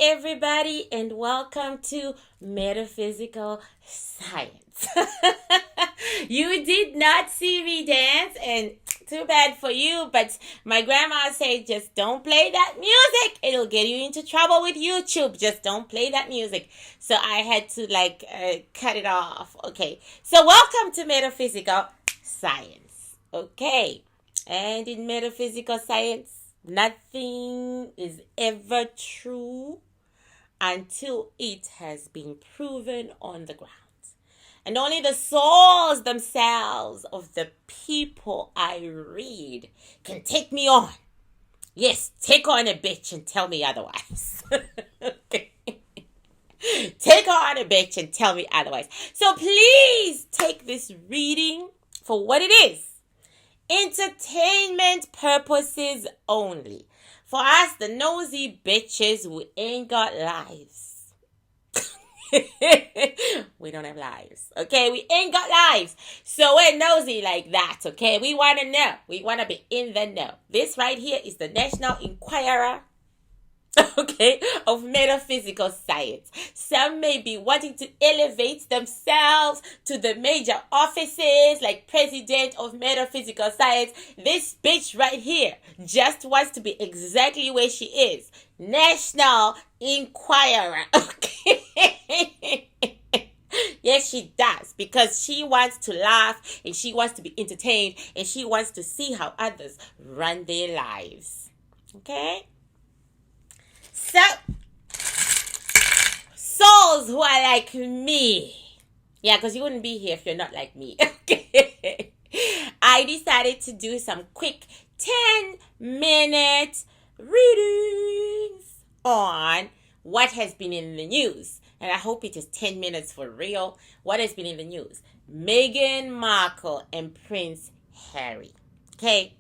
everybody, and welcome to Metaphysical Science. You did not see me dance, and too bad for you, but my grandma said just don't play that music. It'll get you into trouble with YouTube. Just don't play that music. So I had to cut it off. Okay, so welcome to Metaphysical Science. Okay, and in Metaphysical Science, nothing is ever true until it has been proven on the ground. And only the souls themselves of the people I read can take me on. Yes, take on a bitch and tell me otherwise. Okay. Take on a bitch and tell me otherwise. So please take this reading for what it is. Entertainment purposes only. For us, the nosy bitches who ain't got lives. We don't have lives. Okay, we ain't got lives. So we're nosy like that. Okay, we want to know. We want to be in the know. This right here is the National Enquirer. Okay, of metaphysical science. Some may be wanting to elevate themselves to the major offices like president of metaphysical science. This bitch right here just wants to be exactly where she is. National Enquirer. Okay. Yes, she does, because she wants to laugh and she wants to be entertained and she wants to see how others run their lives. Okay? So, souls who are like me. Yeah, because you wouldn't be here if you're not like me. Okay. I decided to do some quick 10-minute readings on what has been in the news. And I hope it is 10 minutes for real. What has been in the news? Meghan Markle and Prince Harry. Okay.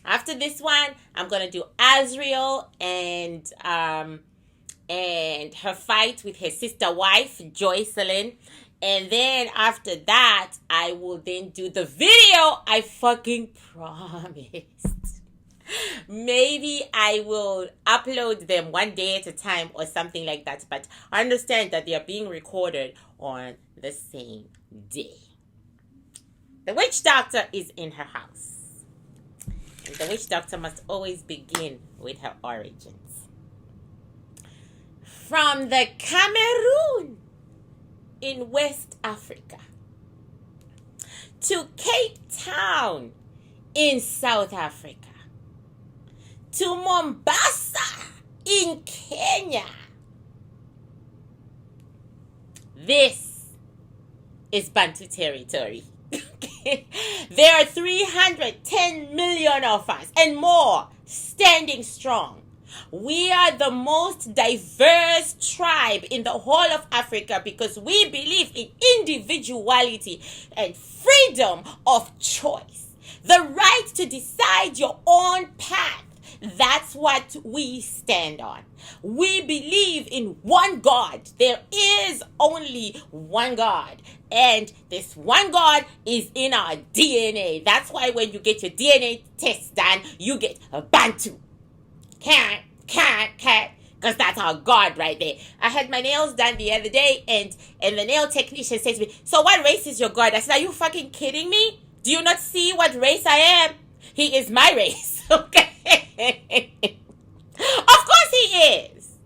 After this one, I'm going to do Azriel and her fight with her sister wife, Joycelyn. And then after that, I will then do the video I fucking promised. Maybe I will upload them one day at a time or something like that. But I understand that they are being recorded on the same day. The Witchdoctor is in her house. And the Witchdoctor must always begin with her origins. From the Cameroon in West Africa to Cape Town in South Africa to Mombasa in Kenya. This is Bantu territory. There are 310 million of us and more standing strong. We are the most diverse tribe in the whole of Africa because we believe in individuality and freedom of choice. The right to decide your own path. That's what we stand on. We believe in one God. There is only one God. And this one God is in our DNA. That's why when you get your DNA test done, you get a Bantu. Can't. Because that's our God right there. I had my nails done the other day and the nail technician said to me, so what race is your God? I said, are you fucking kidding me? Do you not see what race I am? He is my race. Okay. Of course he is.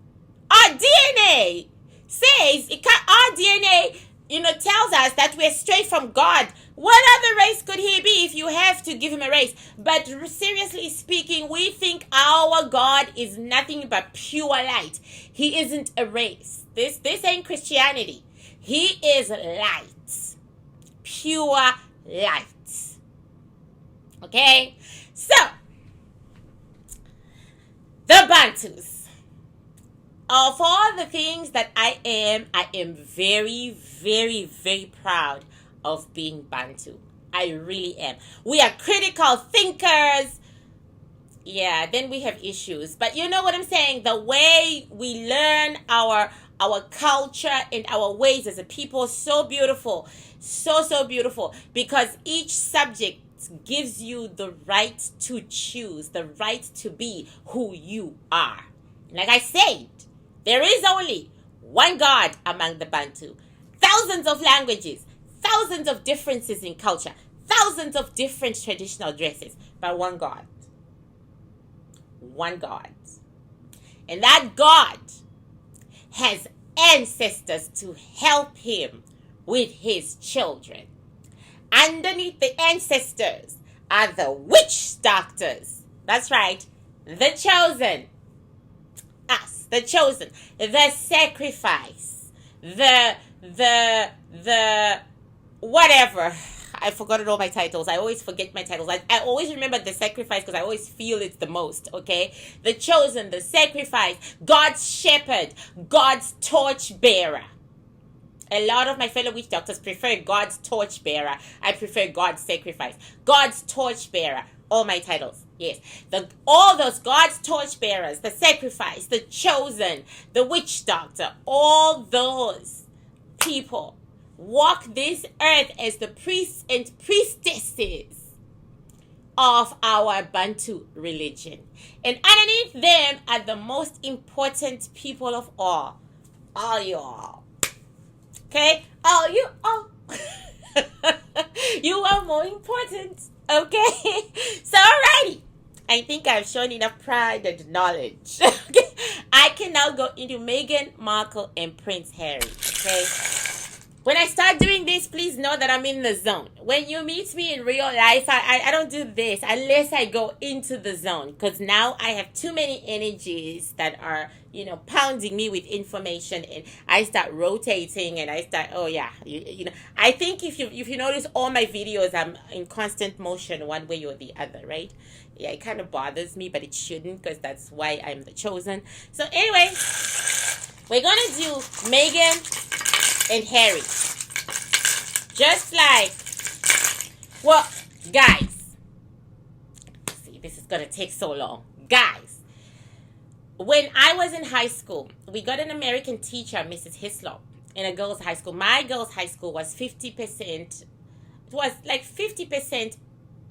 Our DNA says our DNA, tells us that we're straight from God. What other race could he be if you have to give him a race? But seriously speaking, we think our God is nothing but pure light. He isn't a race. This ain't Christianity. He is light. Pure light. Okay? So, the Bantus. Of all the things that I am very, very, very proud of being Bantu. I really am. We are critical thinkers. Yeah, then we have issues. But you know what I'm saying? The way we learn our culture and our ways as a people, so beautiful. So beautiful. Because each subject gives you the right to choose, the right to be who you are. Like I said, There is only one God among the Bantu. Thousands of languages, thousands of differences in culture, thousands of different traditional dresses, but one God. One God. And that God has ancestors to help him with his children. Underneath the ancestors are the witch doctors. That's right. The chosen. Us. The chosen. The sacrifice. The whatever. I forgot all my titles. I always forget my titles. I always remember the sacrifice because I always feel it's the most, okay? The chosen, the sacrifice, God's shepherd, God's torch bearer. A lot of my fellow witch doctors prefer God's torch bearer. I prefer God's sacrifice. God's torch bearer. All my titles. Yes. All those God's torch bearers, the sacrifice, the chosen, the witch doctor, all those people walk this earth as the priests and priestesses of our Bantu religion. And underneath them are the most important people of all y'all. Okay? All you all. You are more important. Okay? So alrighty. I think I've shown enough pride and knowledge. Okay? I can now go into Meghan Markle and Prince Harry. Okay? When I start doing this, please know that I'm in the zone. When you meet me in real life, I don't do this unless I go into the zone. Because now I have too many energies that are, pounding me with information. And I start rotating and I start, I think if you notice all my videos, I'm in constant motion one way or the other, right? Yeah, it kind of bothers me, but it shouldn't because that's why I'm the chosen. So anyway, we're going to do Meghan and Harry. Just like, well, guys, see, this is gonna take so long. Guys, when I was in high school, we got an American teacher, Mrs. Hislop, in a girls' high school. My girls' high school was 50%. It was like 50%.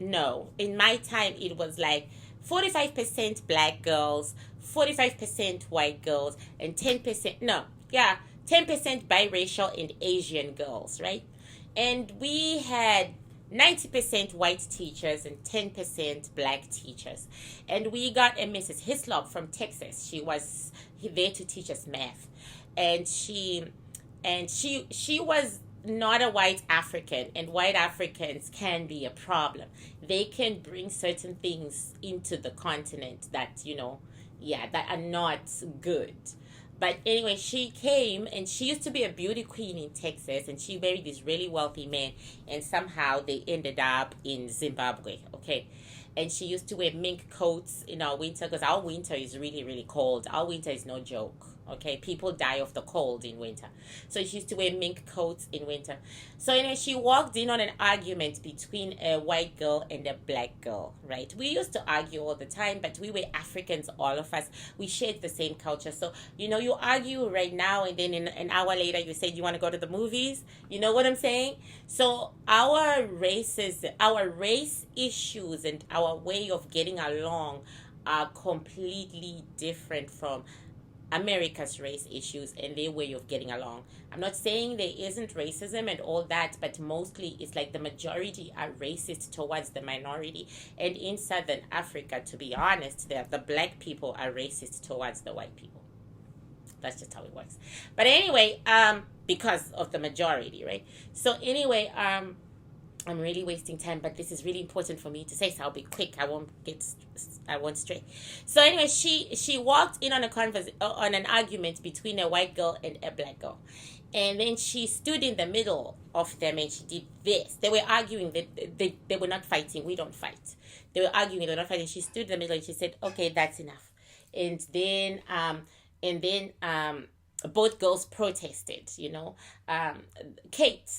No, in my time, it was like 45% black girls, 45% white girls, and 10%, 10% biracial and Asian girls, right? And we had 90% white teachers and 10% black teachers. And we got a Mrs. Hislop from Texas. She was there to teach us math. And she was not a white African, and white Africans can be a problem. They can bring certain things into the continent that, that are not good. But anyway, she came and she used to be a beauty queen in Texas, and she married this really wealthy man, and somehow they ended up in Zimbabwe, okay? And she used to wear mink coats in our winter because our winter is really, really cold. Our winter is no joke, okay? People die of the cold in winter. So she used to wear mink coats in winter. So anyway, she walked in on an argument between a white girl and a black girl, right? We used to argue all the time, but we were Africans, all of us. We shared the same culture. So, you argue right now, and then in an hour later, you say, you want to go to the movies? You know what I'm saying? So our race issues and our way of getting along are completely different from America's race issues and their way of getting along. I'm not saying there isn't racism and all that, but mostly it's like the majority are racist towards the minority. And in Southern Africa, to be honest, the black people are racist towards the white people. That's just how it works. But anyway, because of the majority, right? So anyway, I'm really wasting time, but this is really important for me to say, so I'll be quick. I won't stray. So anyway, she walked in on on an argument between a white girl and a black girl. And then she stood in the middle of them and she did this. They were arguing that they were not fighting. We don't fight. They were arguing, they were not fighting. She stood in the middle and she said, okay, that's enough. And then both girls protested, Kate,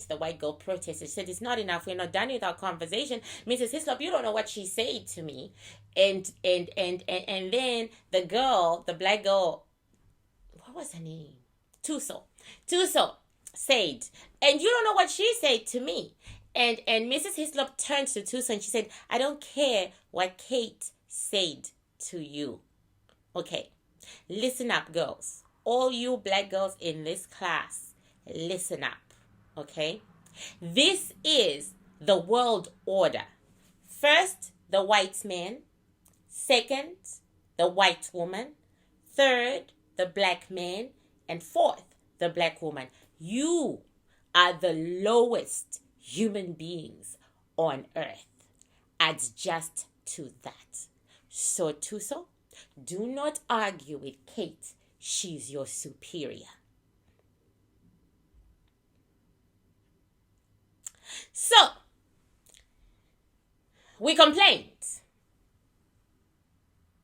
the white girl, protested. She said, it's not enough. We're not done with our conversation. Mrs. Hislop, you don't know what she said to me. And then the black girl, what was her name? Tuso said, and you don't know what she said to me. And Mrs. Hislop turned to Tuso and she said, I don't care what Kate said to you. Okay. Listen up, girls. All you black girls in this class, listen up. Okay? This is the world order. First, the white man. Second, the white woman. Third, the black man. And fourth, the black woman. You are the lowest human beings on earth. Adjust to that. So, Tuso, do not argue with Kate. She's your superior. So, we complained.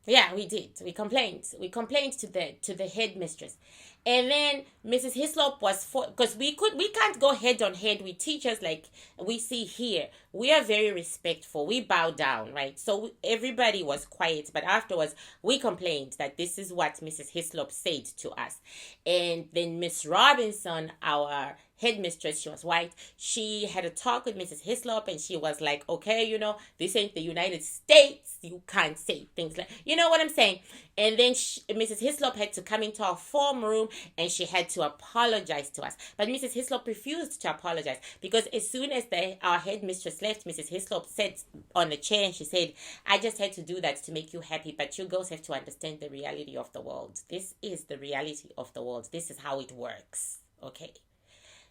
Yeah, we did. We complained. We complained to the headmistress. And then Mrs. Hislop was because we can't go head on head with teachers like we see here. We are very respectful. We bow down, right? So everybody was quiet, but afterwards we complained that this is what Mrs. Hislop said to us. And then Miss Robinson, our headmistress, she was white, she had a talk with Mrs. Hislop, and she was like, okay, this ain't the United States, you can't say things like, you know what I'm saying? And then Mrs. Hislop had to come into our form room, and she had to apologize to us. But Mrs. Hislop refused to apologize, because as soon as our headmistress left, Mrs. Hislop sat on the chair and she said, I just had to do that to make you happy, but you girls have to understand the reality of the world. This is the reality of the world. This is how it works, okay?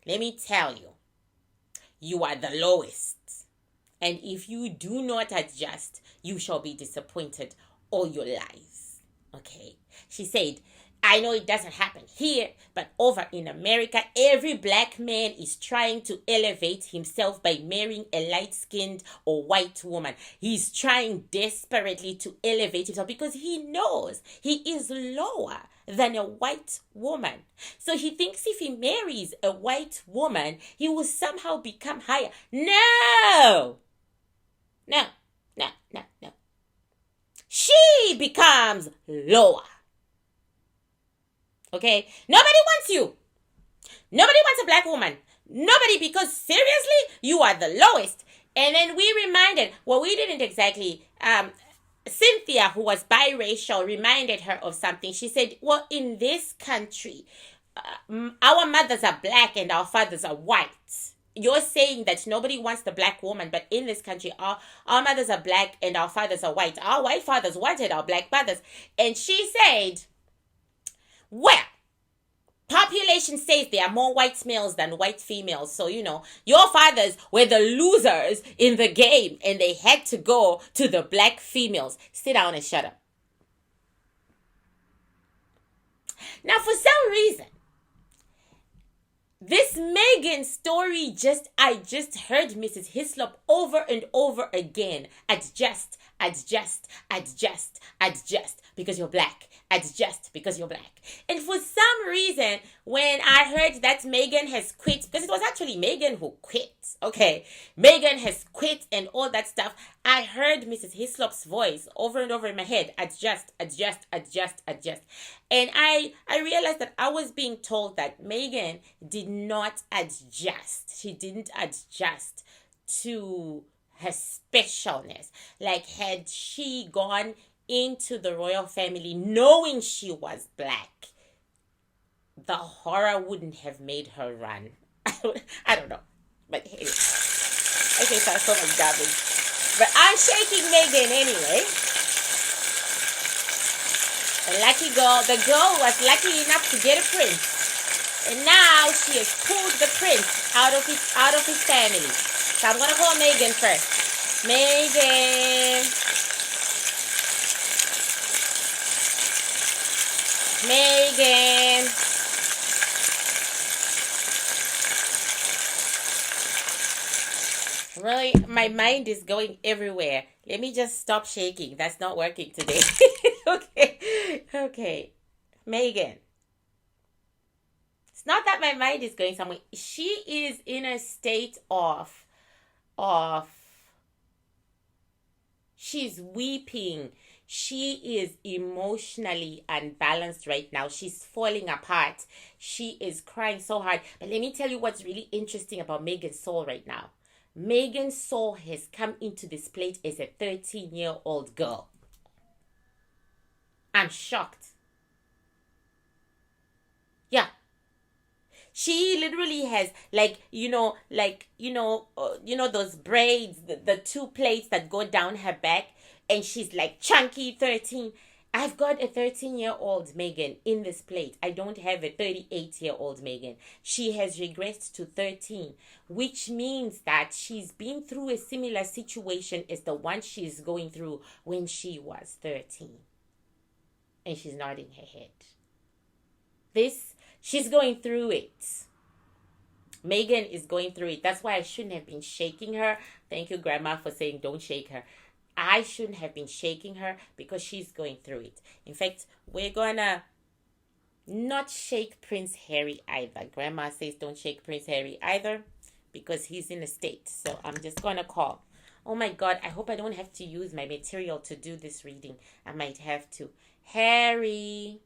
Let me tell you, you are the lowest. And if you do not adjust, you shall be disappointed all your lives. Okay? She said, I know it doesn't happen here, but over in America, every black man is trying to elevate himself by marrying a light-skinned or white woman. He's trying desperately to elevate himself because he knows he is lower than a white woman. So he thinks if he marries a white woman, he will somehow become higher. No! No. She becomes lower. Okay? Nobody wants you. Nobody wants a black woman. Nobody, because seriously, you are the lowest. And then we reminded, well, we didn't exactly, Cynthia, who was biracial, reminded her of something. She said, well, in this country, our mothers are black and our fathers are white. You're saying that nobody wants the black woman, but in this country, our mothers are black and our fathers are white. Our white fathers wanted our black mothers. And she said, well, population says there are more white males than white females. So, your fathers were the losers in the game and they had to go to the black females. Sit down and shut up. Now, for some reason, this Meghan story I just heard Mrs. Hislop over and over again. Adjust, because you're black. Adjust because you're black. And for some reason, when I heard that Meghan has quit, because it was actually Meghan who quit, okay? Meghan has quit and all that stuff. I heard Mrs. Hislop's voice over and over in my head. Adjust. And I realized that I was being told that Meghan did not adjust. She didn't adjust to her specialness. Like, had she gone into the royal family knowing she was black, the horror wouldn't have made her run. I don't know. But hey, I think that's so much garbage. But I'm shaking Meghan anyway. The lucky girl, the girl was lucky enough to get a prince. And now she has pulled the prince out of his family. So I'm gonna call Meghan first. Meghan. Really, my mind is going everywhere. Let me just stop shaking. That's not working today. Okay. Meghan. It's not that my mind is going somewhere. She is in a state of she's weeping. She is emotionally unbalanced right now. She's falling apart. She is crying so hard. But let me tell you what's really interesting about Meghan's soul right now. Meghan's soul has come into this plate as a 13-year-old girl. I'm shocked. She literally has, like, those braids, the two plates that go down her back, and she's like chunky 13. I've got a 13-year-old Meghan in this plate. I don't have a 38-year-old Meghan. She has regressed to 13, which means that she's been through a similar situation as the one she's going through when she was 13. And she's nodding her head. She's going through it. Meghan is going through it. That's why I shouldn't have been shaking her. Thank you, Grandma, for saying don't shake her. I shouldn't have been shaking her because she's going through it. In fact, we're gonna not shake Prince Harry either. Grandma says don't shake Prince Harry either because he's in a state. So I'm just gonna call. Oh my God, I hope I don't have to use my material to do this reading. I might have to. Harry.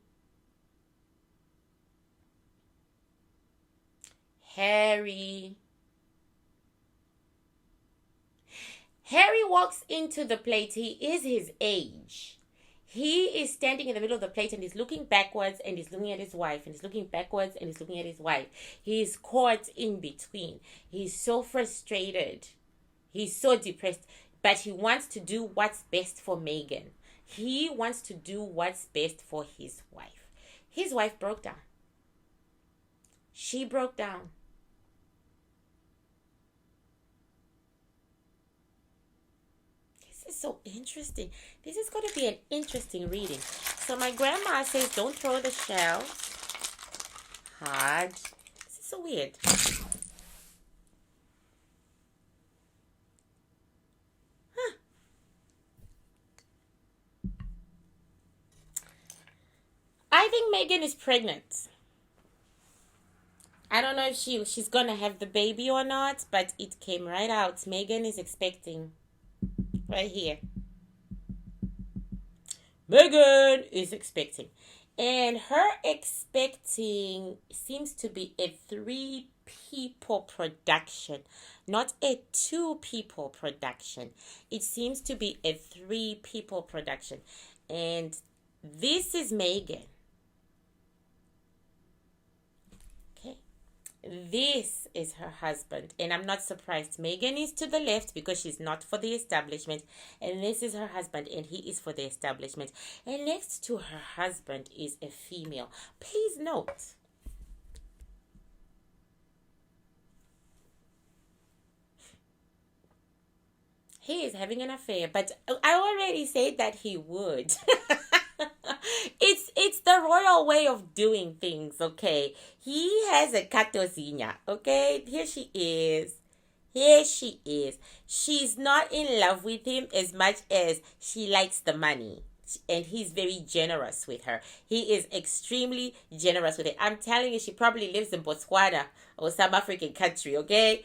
Harry walks into the plate. He is his age. He is standing in the middle of the plate and he's looking backwards and he's looking at his wife and he's looking backwards and he's looking at his wife. He's caught in between. He's so frustrated. He's so depressed. But he wants to do what's best for Meghan. He wants to do what's best for his wife. His wife broke down. She broke down. This is so interesting. This is going to be an interesting reading. So my grandma says, don't throw the shells. Hard. This is so weird. I think Meghan is pregnant. I don't know if she's going to have the baby or not, but it came right out. Meghan is expecting. Right here. Meghan is expecting. And her expecting seems to be a 3-people production, not a 2-people production. It seems to be a 3-people production. And this is Meghan. This is her husband, and I'm not surprised. Meghan is to the left because she's not for the establishment, and this is her husband, and he is for the establishment. And next to her husband is a female. Please note, he is having an affair, but I already said that he would. It's the royal way of doing things, okay? He has a katosinya, okay? Here she is. Here she is. She's not in love with him as much as she likes the money. And he's very generous with her. He is extremely generous with it. I'm telling you, she probably lives in Botswana or some African country, okay?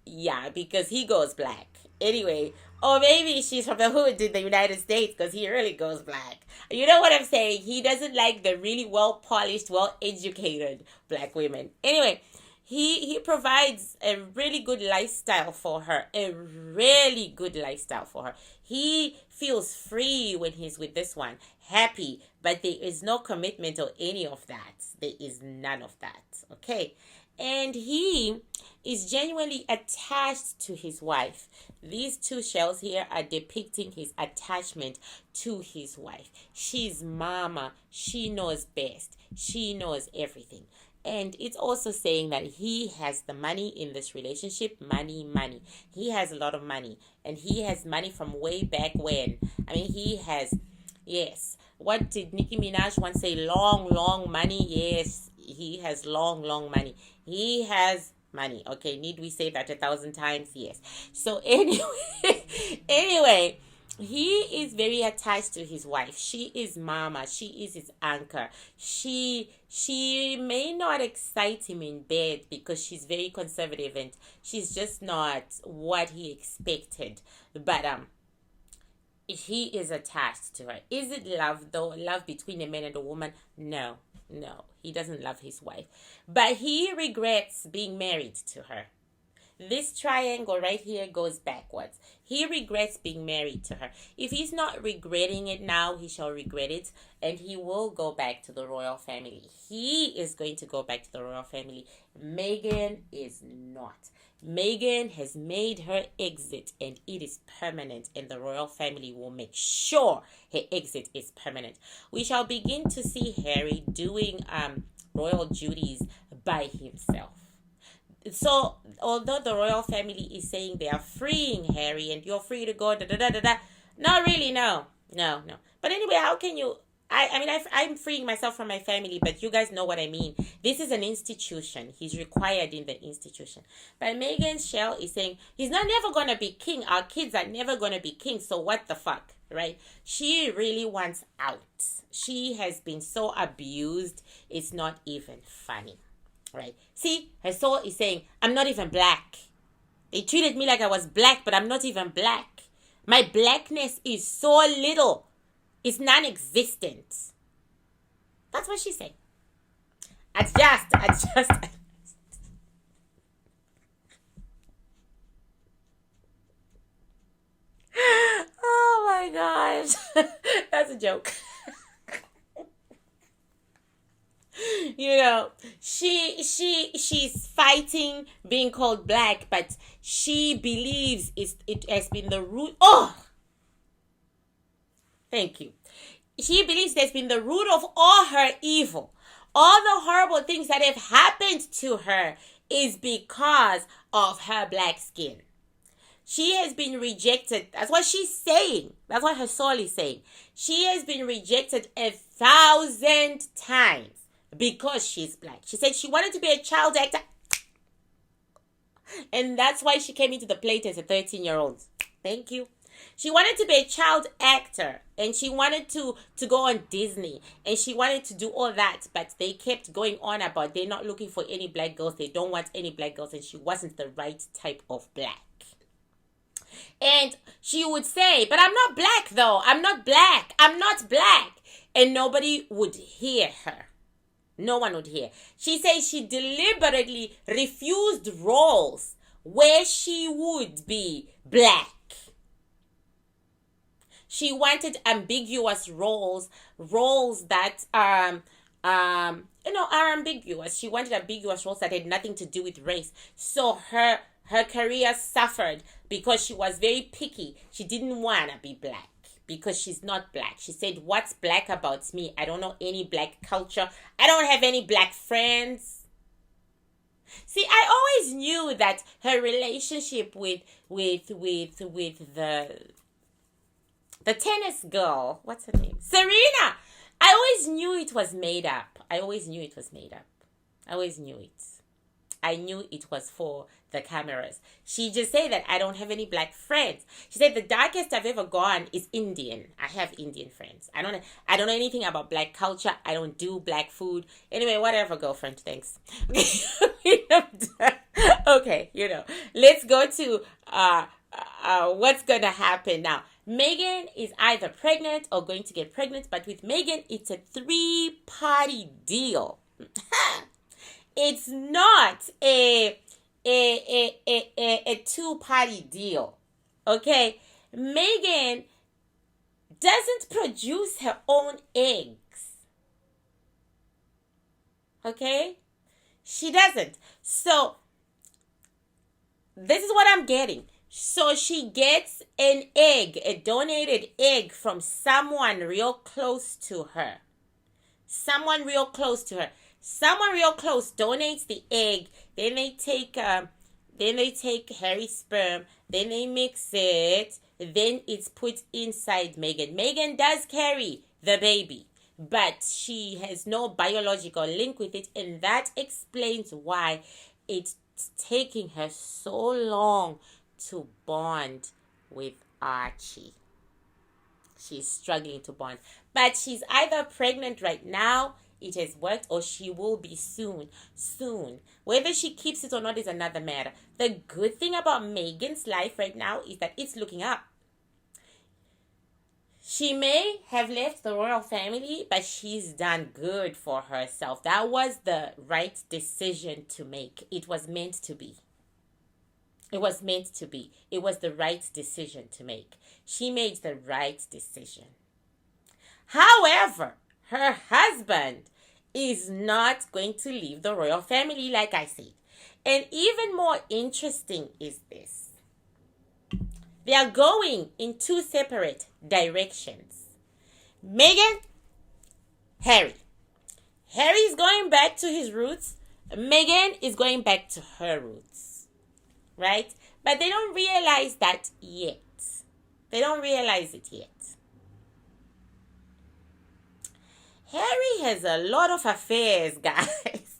Yeah, because he goes black. Anyway, or maybe she's from the hood in the United States because he really goes black. You know what I'm saying? He doesn't like the really well-polished, well-educated black women. Anyway, he provides a really good lifestyle for her. A really good lifestyle for her. He feels free when he's with this one. Happy. But there is no commitment or any of that. There is none of that. Okay? And he is genuinely attached to his wife. These two shells here are depicting his attachment to his wife. She's mama. She knows best. She knows everything. And it's also saying that he has the money in this relationship. Money. He has a lot of money. And he has money from way back when. I mean, he has, yes. What did Nicki Minaj once say? Long money. Yes, he has long money. He has money. Okay, need we say that 1,000 times? Yes. So anyway, he is very attached to his wife. She is mama. She is his anchor. She may not excite him in bed because she's very conservative and she's just not what he expected. But he is attached to her. Is it love though? Love between a man and a woman? No. He doesn't love his wife. But he regrets being married to her. This triangle right here goes backwards. He regrets being married to her. If he's not regretting it now, he shall regret it, and he will go back to the royal family. He is going to go back to the royal family. Meghan is not. Meghan has made her exit, and it is permanent, and the royal family will make sure her exit is permanent. We shall begin to see Harry doing royal duties by himself. So, although the royal family is saying they are freeing Harry and you're free to go, not really, no. But anyway, how can you? I'm freeing myself from my family, but you guys know what I mean. This is an institution. He's required in the institution. But Meghan's shell is saying he's not never going to be king. Our kids are never going to be king. So what the fuck, right? She really wants out. She has been so abused. It's not even funny, right? See, her soul is saying, I'm not even black. They treated me like I was black, but I'm not even black. My blackness is so little. It's non-existent. That's what she's saying. Adjust. Oh my gosh. That's a joke. You know, she's fighting being called black, but she believes it has been the root. Oh, thank you. She believes that's been the root of all her evil. All the horrible things that have happened to her is because of her black skin. She has been rejected. That's what she's saying. That's what her soul is saying. She has been rejected 1,000 times because she's black. She said she wanted to be a child actor. And that's why she came into the plate as a 13-year-old. Thank you. She wanted to be a child actor, and she wanted to go on Disney, and she wanted to do all that, but they kept going on about they're not looking for any black girls, they don't want any black girls, and she wasn't the right type of black. And she would say, but I'm not black though, I'm not black, and nobody would hear her. No one would hear. She says she deliberately refused roles where she would be black. She wanted ambiguous roles that are ambiguous. She wanted ambiguous roles that had nothing to do with race. So her career suffered because she was very picky. She didn't want to be black because she's not black. She said, what's black about me? I don't know any black culture. I don't have any black friends. See, I always knew that her relationship with the tennis girl, what's her name? Serena. I always knew it was made up. I knew it. I knew it was for the cameras. She just said that I don't have any black friends. She said the darkest I've ever gone is Indian. I have Indian friends. I don't know anything about black culture. I don't do black food. Anyway, whatever, girlfriend. Thanks. Okay, let's go to what's gonna happen now. Meghan is either pregnant or going to get pregnant, but with Meghan, it's a 3-party deal. It's not a 2-party deal. Okay? Meghan doesn't produce her own eggs. Okay? She doesn't. So, this is what I'm getting. So she gets an egg, a donated egg from someone real close to her. Someone real close donates the egg. Then they take Harry's sperm. Then they mix it. Then it's put inside Meghan. Meghan does carry the baby, but she has no biological link with it, and that explains why it's taking her so long to bond with Archie. She's struggling to bond. But she's either pregnant right now, it has worked, or she will be soon. Whether she keeps it or not is another matter. The good thing about Meghan's life right now is that it's looking up. She may have left the royal family, but she's done good for herself. That was the right decision to make. It was meant to be. It was meant to be. It was the right decision to make. She made the right decision. However, her husband is not going to leave the royal family, like I said. And even more interesting is this. They are going in two separate directions. Meghan, Harry. Harry is going back to his roots. Meghan is going back to her roots. Right? But they don't realize that yet. They don't realize it yet. Harry has a lot of affairs, guys.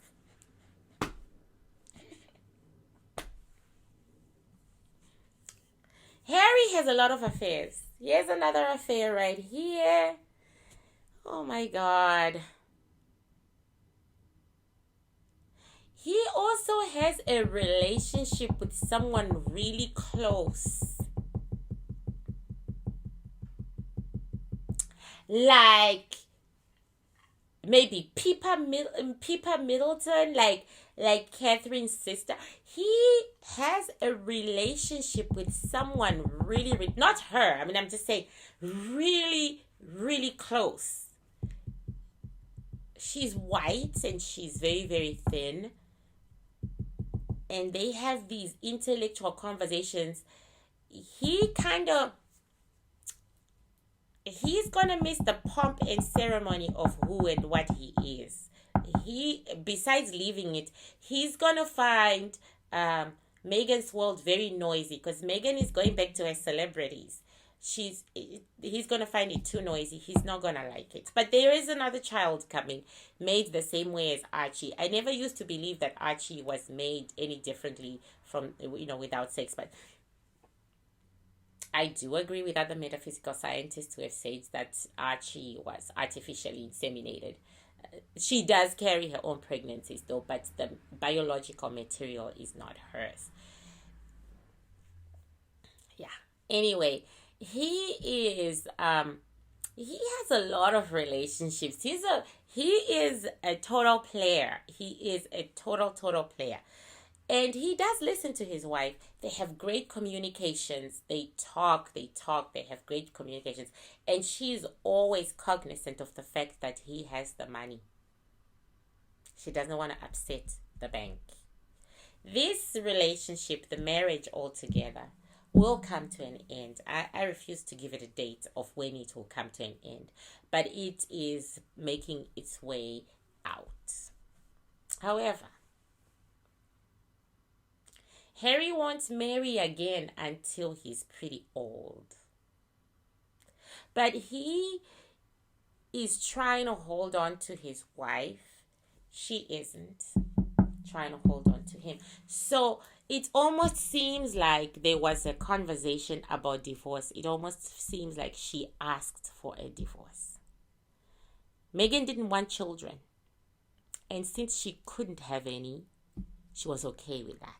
Harry has a lot of affairs. Here's another affair right here. Oh my God. He also has a relationship with someone really close. Like maybe Pippa Middleton, like Catherine's sister. He has a relationship with someone really, not her. I mean, I'm just saying really, really close. She's white and she's very, very thin. And they have these intellectual conversations. He's gonna miss the pomp and ceremony of who and what he is. Besides leaving it, he's gonna find Meghan's world very noisy, because Meghan is going back to her celebrities. He's gonna find it too noisy. He's not gonna like it. But there is another child coming, made the same way as Archie. I never used to believe that Archie was made any differently from, without sex, but I do agree with other metaphysical scientists who have said that Archie was artificially inseminated. She does carry her own pregnancies though, but the biological material is not hers. Yeah. Anyway, he has a lot of relationships. He is a total player. He is a total player. And he does listen to his wife. They have great communications. They talk, they have great communications. And she's always cognizant of the fact that he has the money. She doesn't want to upset the bank. This relationship, the marriage altogether, will come to an end. I refuse to give it a date of when it will come to an end. But it is making its way out. However, Harry won't marry again until he's pretty old. But he is trying to hold on to his wife. She isn't trying to hold on to him. So it almost seems like there was a conversation about divorce. It almost seems like she asked for a divorce. Meghan didn't want children. And since she couldn't have any, she was okay with that.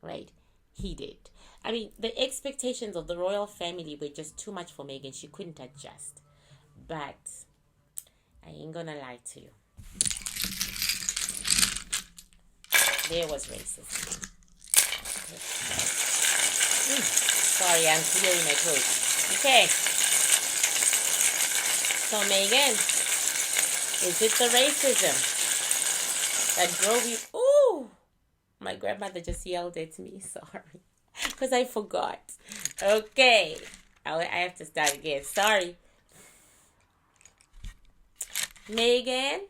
Right? He did. I mean, the expectations of the royal family were just too much for Meghan. She couldn't adjust. But I ain't gonna lie to you. There was racism. Sorry, I'm clearing my throat. Okay. So, Meghan, is it the racism that drove you? Ooh! My grandmother just yelled at me. Sorry. Because I forgot. Okay. I have to start again. Sorry. Meghan.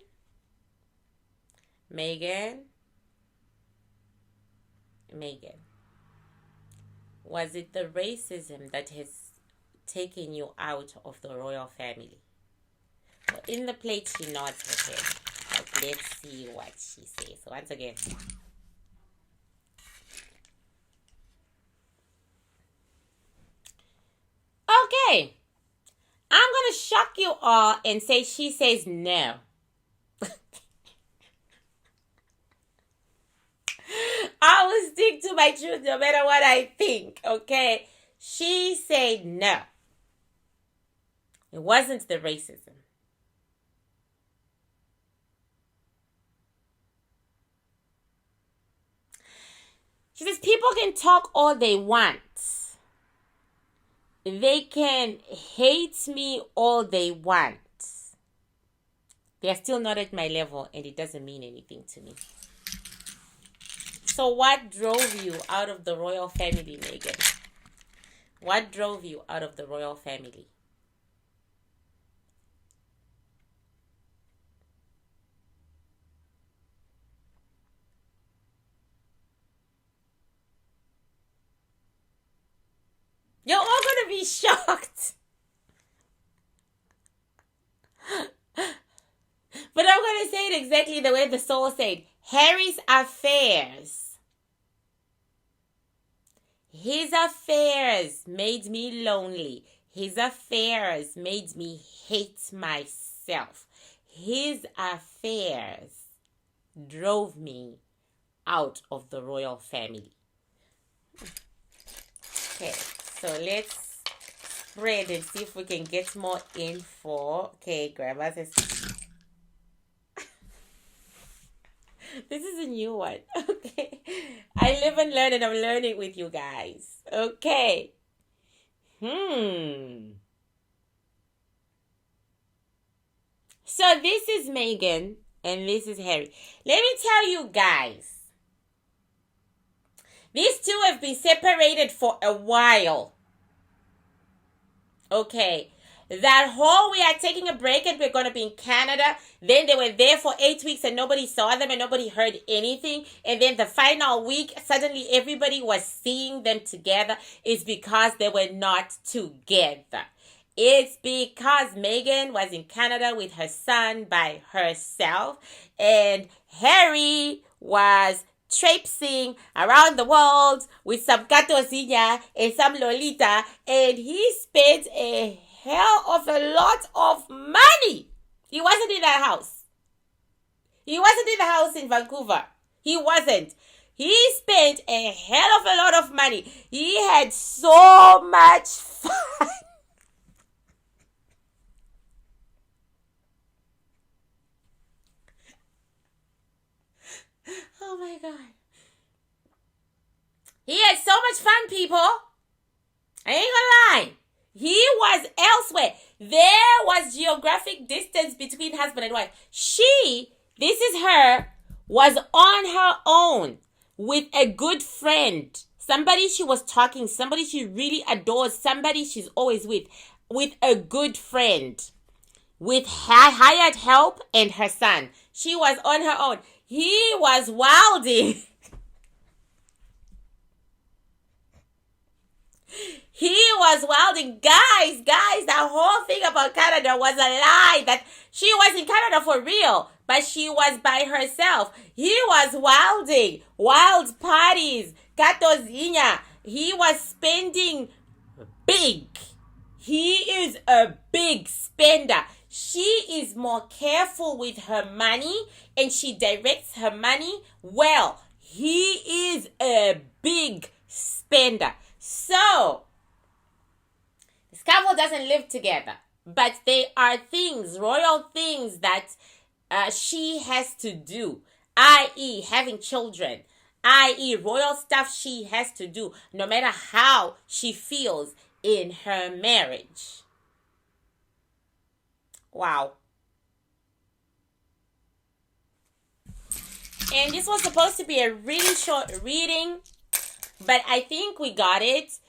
Was it the racism that has taken you out of the royal family? Well, in the plate, she nods her head. But let's see what she says. Once again. Okay. I'm going to shock you all and say she says no. I will stick to my truth no matter what I think, okay? She said no. It wasn't the racism. She says, people can talk all they want. They can hate me all they want. They are still not at my level, and it doesn't mean anything to me. So what drove you out of the royal family, Meghan? What drove you out of the royal family? You're all going to be shocked. But I'm going to say it exactly the way the soul said. Harry's affairs. His affairs made me lonely. His affairs made me hate myself. His affairs drove me out of the royal family. Okay, so let's spread and see if we can get more info. Okay, Grandma says... This is a new one. Okay. I live and learn, and I'm learning with you guys. Okay. So this is Meghan and this is Harry. Let me tell you guys. These two have been separated for a while. Okay. That whole we are taking a break and we're going to be in Canada. Then they were there for 8 weeks and nobody saw them and nobody heard anything. And then the final week, suddenly everybody was seeing them together. It's because they were not together. It's because Meghan was in Canada with her son by herself. And Harry was traipsing around the world with some Katozinya and some Lolita. And he spent a hell of a lot of money. He wasn't in that house. He wasn't in the house in Vancouver. He wasn't. He spent a hell of a lot of money. He had so much fun. Oh my God. He had so much fun, people. I ain't gonna lie. He was elsewhere. There was geographic distance between husband and wife. She, this is her, was on her own with a good friend. Somebody she was talking, somebody she really adores, somebody she's always with a good friend. With hired help and her son. She was on her own. He was wilding. He was wilding. Guys, the whole thing about Canada was a lie. That she was in Canada for real, but she was by herself. He was wilding. Wild parties. Katozinya. He was spending big. He is a big spender. She is more careful with her money and she directs her money well. He is a big spender. So, this couple doesn't live together, but they are things, royal things that she has to do, i.e. having children, i.e. royal stuff she has to do, no matter how she feels in her marriage. Wow. And this was supposed to be a really short reading, but I think we got it.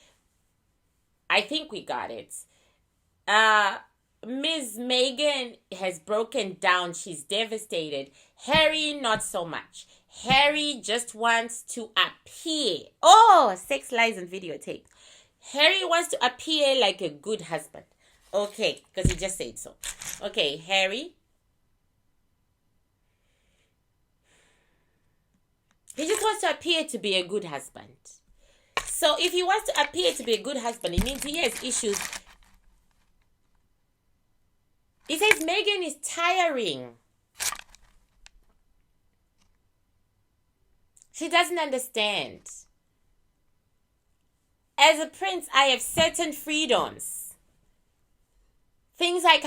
Ms. Meghan has broken down. She's devastated. Harry, not so much. Harry just wants to appear. Oh, sex, lies, and videotape. Harry wants to appear like a good husband. Okay, because he just said so. Okay, Harry. He just wants to appear to be a good husband. So if he wants to appear to be a good husband, it means he has issues. He says Meghan is tiring. She doesn't understand. As a prince, I have certain freedoms. Things I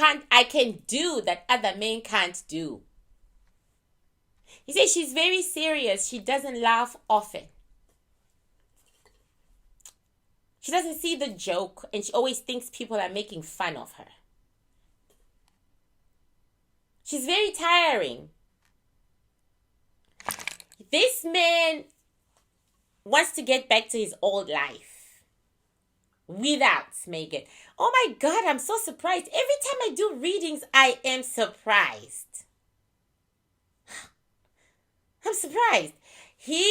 can do that other men can't do. He says she's very serious. She doesn't laugh often. She doesn't see the joke, and she always thinks people are making fun of her. She's very tiring. This man wants to get back to his old life without Meghan. Oh my God, I'm so surprised. Every time I do readings, I am surprised. I'm surprised. He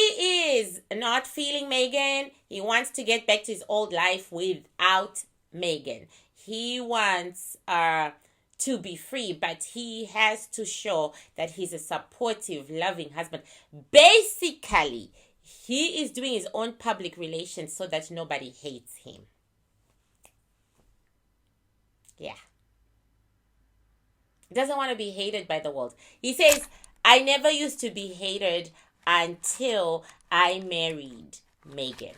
is not feeling Meghan. He wants to get back to his old life without Meghan. He wants to be free, but he has to show that he's a supportive, loving husband. Basically, he is doing his own public relations so that nobody hates him. Yeah. He doesn't want to be hated by the world. He says, I never used to be hated until I married Meghan.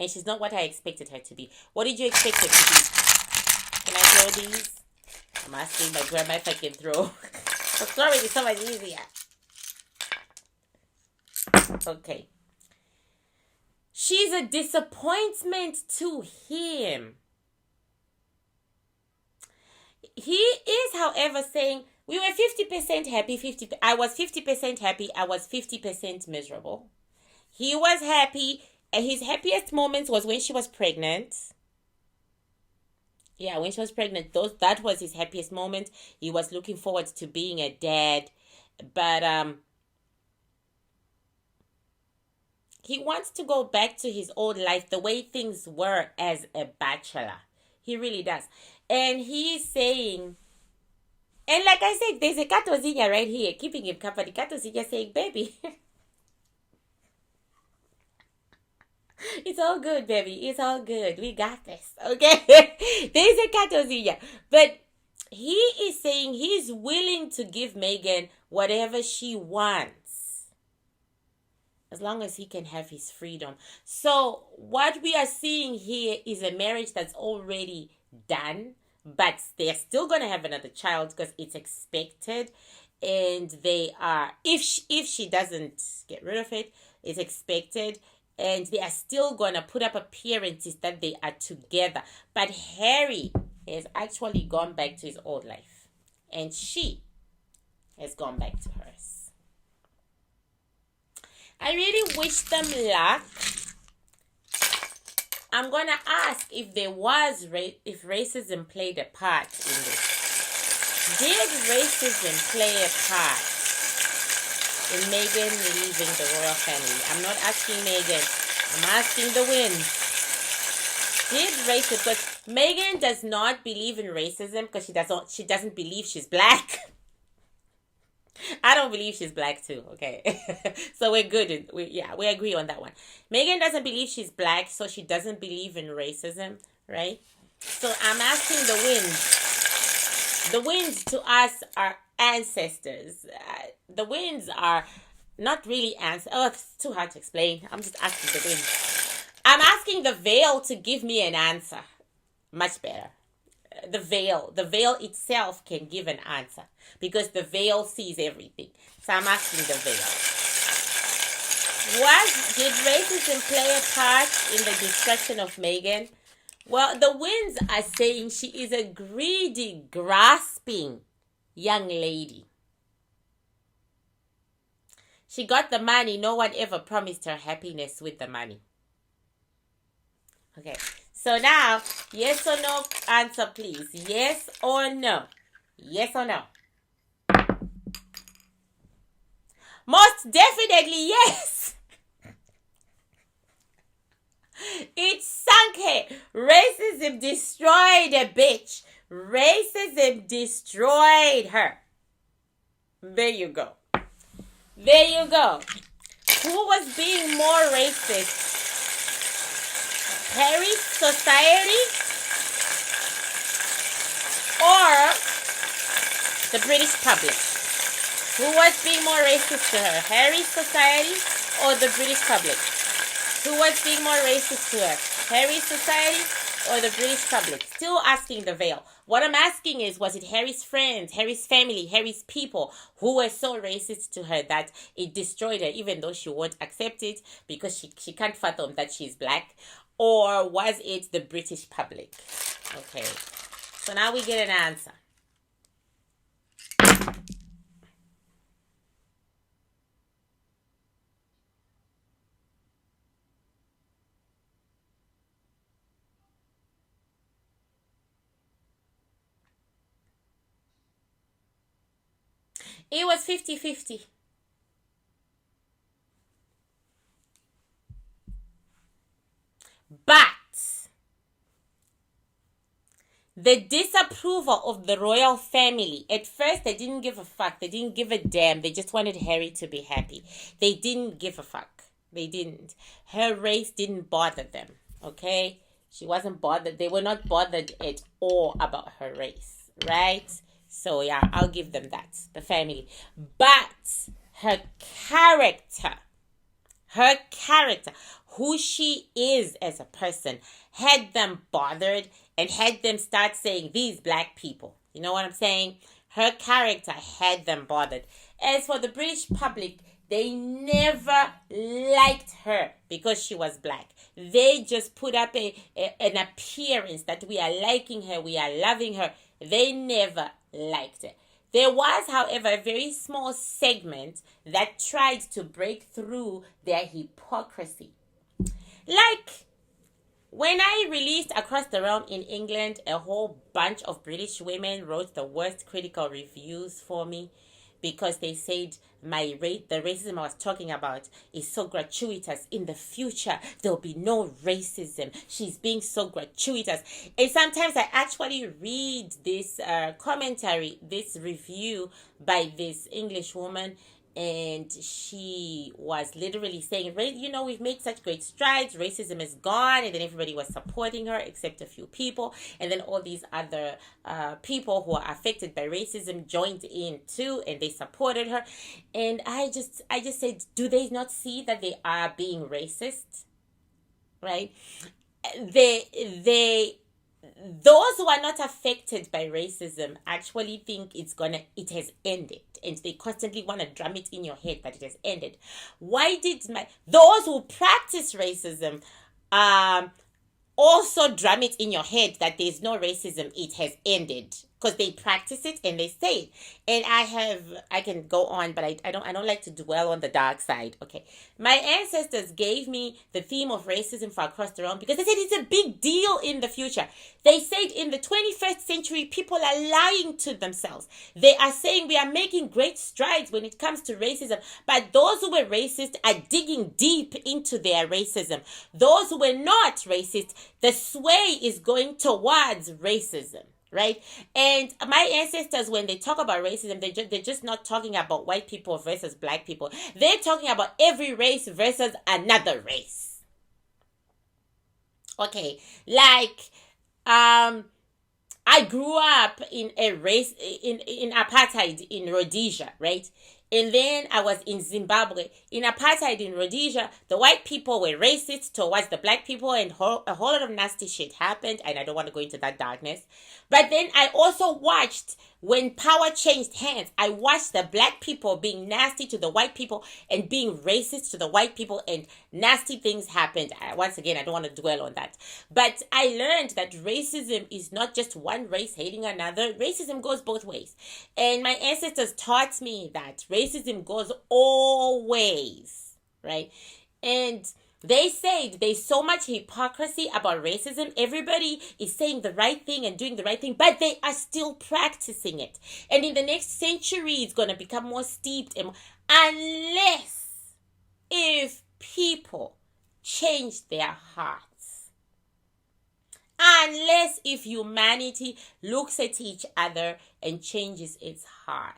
And she's not what I expected her to be. What did you expect her to be? Can I throw these? I'm asking my grandma if I can throw. So throwing is so much easier. Okay. She's a disappointment to him. He is, however, saying, we were 50% happy, I was 50% happy, I was 50% miserable. He was happy, and his happiest moments was when she was pregnant. Yeah, when she was pregnant, that was his happiest moment. He was looking forward to being a dad, but he wants to go back to his old life, the way things were as a bachelor. He really does. And he's saying, and like I said, there's a Katozinya right here keeping him company. Katozinya saying, baby, it's all good, baby. It's all good. We got this. Okay? There's a Katozinya. But he is saying he's willing to give Meghan whatever she wants, as long as he can have his freedom. So what we are seeing here is a marriage that's already done, but they're still going to have another child because it's expected. And they are, if she doesn't get rid of it, it's expected. And they are still going to put up appearances that they are together. But Harry has actually gone back to his old life. And she has gone back to hers. I really wish them luck. I'm going to ask if there was, if racism played a part in this. Did racism play a part in Meghan leaving the royal family? I'm not asking Meghan. I'm asking the Winds. Did racism, because Meghan does not believe in racism because she doesn't believe she's black. I don't believe she's black too, okay? So we're good. We agree on that one. Meghan doesn't believe she's black, so she doesn't believe in racism, right? So I'm asking the Winds. The Winds to us are ancestors. The Winds are not really ancestors. Oh, it's too hard to explain. I'm just asking the Winds. I'm asking the veil to give me an answer. Much better. The veil itself can give an answer because the veil sees everything. So I'm asking the veil. Did racism play a part in the destruction of Meghan? Well, the Winds are saying she is a greedy, grasping young lady. She got the money. No one ever promised her happiness with the money. Okay. So now, yes or no answer, please. Yes or no? Yes or no? Most definitely yes. It sunk her. Racism destroyed a bitch. Racism destroyed her. There you go. There you go. Who was being more racist? Harry's society or the British public? Who was being more racist to her? Harry's society or the British public? Who was being more racist to her? Harry's society or the British public? Still asking the veil. What I'm asking is, was it Harry's friends, Harry's family, Harry's people who were so racist to her that it destroyed her, even though she won't accept it because she can't fathom that she's black? Or was it the British public? Okay. So now we get an answer. It was 50-50. But the disapproval of the royal family, at first they didn't give a fuck. They didn't give a damn. They just wanted Harry to be happy. They didn't give a fuck. They didn't. Her race didn't bother them. Okay? She wasn't bothered. They were not bothered at all about her race. Right? So yeah, I'll give them that. The family. But her character, who she is as a person, had them bothered and had them start saying, these black people. You know what I'm saying? Her character had them bothered. As for the British public, they never liked her because she was black. They just put up an appearance that we are liking her, we are loving her. They never liked her. There was, however, a very small segment that tried to break through their hypocrisy. Like, when I released Across the Realm in England, a whole bunch of British women wrote the worst critical reviews for me because they said the racism I was talking about is so gratuitous. In the future, there'll be no racism. She's being so gratuitous. And sometimes I actually read this commentary, this review by this English woman, and she was literally saying, we've made such great strides, racism is gone, and then everybody was supporting her except a few people, and then all these other people who are affected by racism joined in too, and they supported her. And I just said, do they not see that they are being racist? Right? Those who are not affected by racism actually think it has ended, and they constantly want to drum it in your head that it has ended. Why did those who practice racism also drum it in your head that there's no racism, it has ended? Because they practice it and they say it. And I can go on, but I don't like to dwell on the dark side. Okay. My ancestors gave me the theme of racism for Across the Realm because they said it's a big deal in the future. They said in the 21st century, people are lying to themselves. They are saying we are making great strides when it comes to racism, but those who were racist are digging deep into their racism. Those who were not racist, the sway is going towards racism. Right? And my ancestors, when they talk about racism, they're just not talking about white people versus black people. They're talking about every race versus another race. Okay, like, I grew up in a race, in apartheid in Rhodesia, right? And then I was in Zimbabwe. In apartheid in Rhodesia, the white people were racist towards the black people, and a whole lot of nasty shit happened, and I don't want to go into that darkness. But then I also watched, when power changed hands, I watched the black people being nasty to the white people and being racist to the white people, and nasty things happened. Once again, I don't want to dwell on that. But I learned that racism is not just one race hating another. Racism goes both ways. And my ancestors taught me that racism goes all ways, right? And they said there's so much hypocrisy about racism. Everybody is saying the right thing and doing the right thing, but they are still practicing it. And in the next century, it's going to become more steeped, unless if people change their hearts. Unless if humanity looks at each other and changes its heart.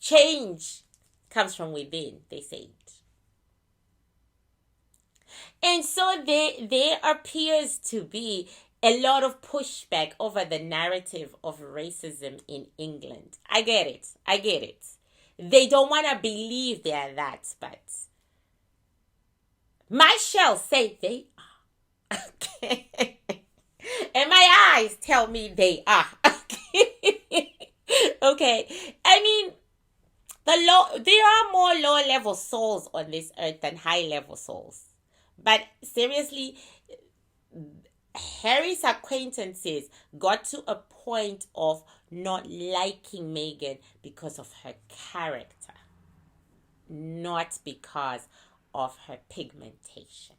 Change comes from within, they said. And so there appears to be a lot of pushback over the narrative of racism in England. I get it. They don't want to believe they are that, but my shells say they are. Okay. And my eyes tell me they are. Okay. I mean, there are more lower level souls on this earth than high level souls. But seriously, Harry's acquaintances got to a point of not liking Meghan because of her character, not because of her pigmentation.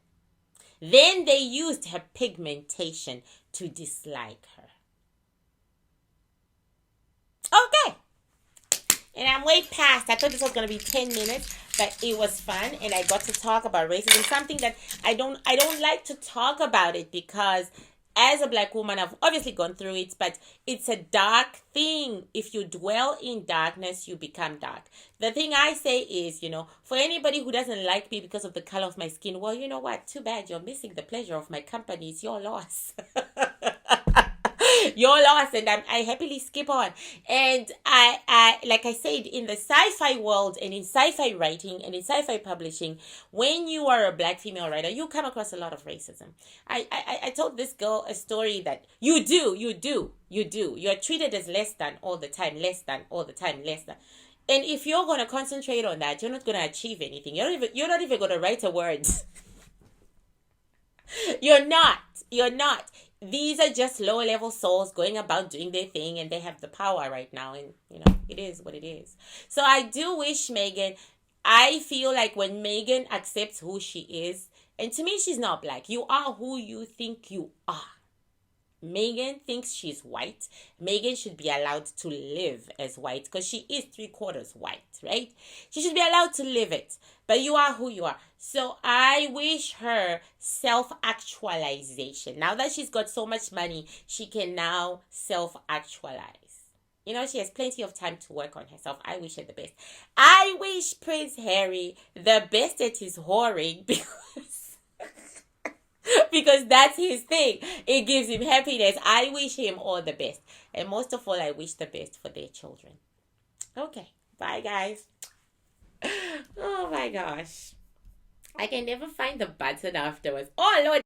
Then they used her pigmentation to dislike her. Okay. And I'm way past. I thought this was going to be 10 minutes, but it was fun, and I got to talk about racism, something that I don't like to talk about it because as a black woman, I've obviously gone through it, but it's a dark thing. If you dwell in darkness, you become dark. The thing I say is, for anybody who doesn't like me because of the color of my skin, well, you know what? Too bad. You're missing the pleasure of my company. It's your loss. Your loss, and I happily skip on. And I like I said, in the sci-fi world and in sci-fi writing and in sci-fi publishing, when you are a black female writer, you come across a lot of racism. I told this girl a story that you do. You're treated as less than all the time, less than all the time, less than. And if you're gonna concentrate on that, you're not gonna achieve anything. You're not even gonna write a word. You're not. These are just low-level souls going about doing their thing, and they have the power right now, and it is what it is. So I do wish Meghan, I feel like when Meghan accepts who she is, and to me she's not black. You are who you think you are. Meghan thinks she's white. Meghan should be allowed to live as white because she is 3/4 white, right? She should be allowed to live it. But you are who you are. So I wish her self-actualization. Now that she's got so much money, she can now self-actualize. She has plenty of time to work on herself. I wish her the best. I wish Prince Harry the best at his whoring because that's his thing. It gives him happiness. I wish him all the best. And most of all, I wish the best for their children. Okay. Bye, guys. Oh, my gosh. I can never find the button afterwards. Oh, Lord.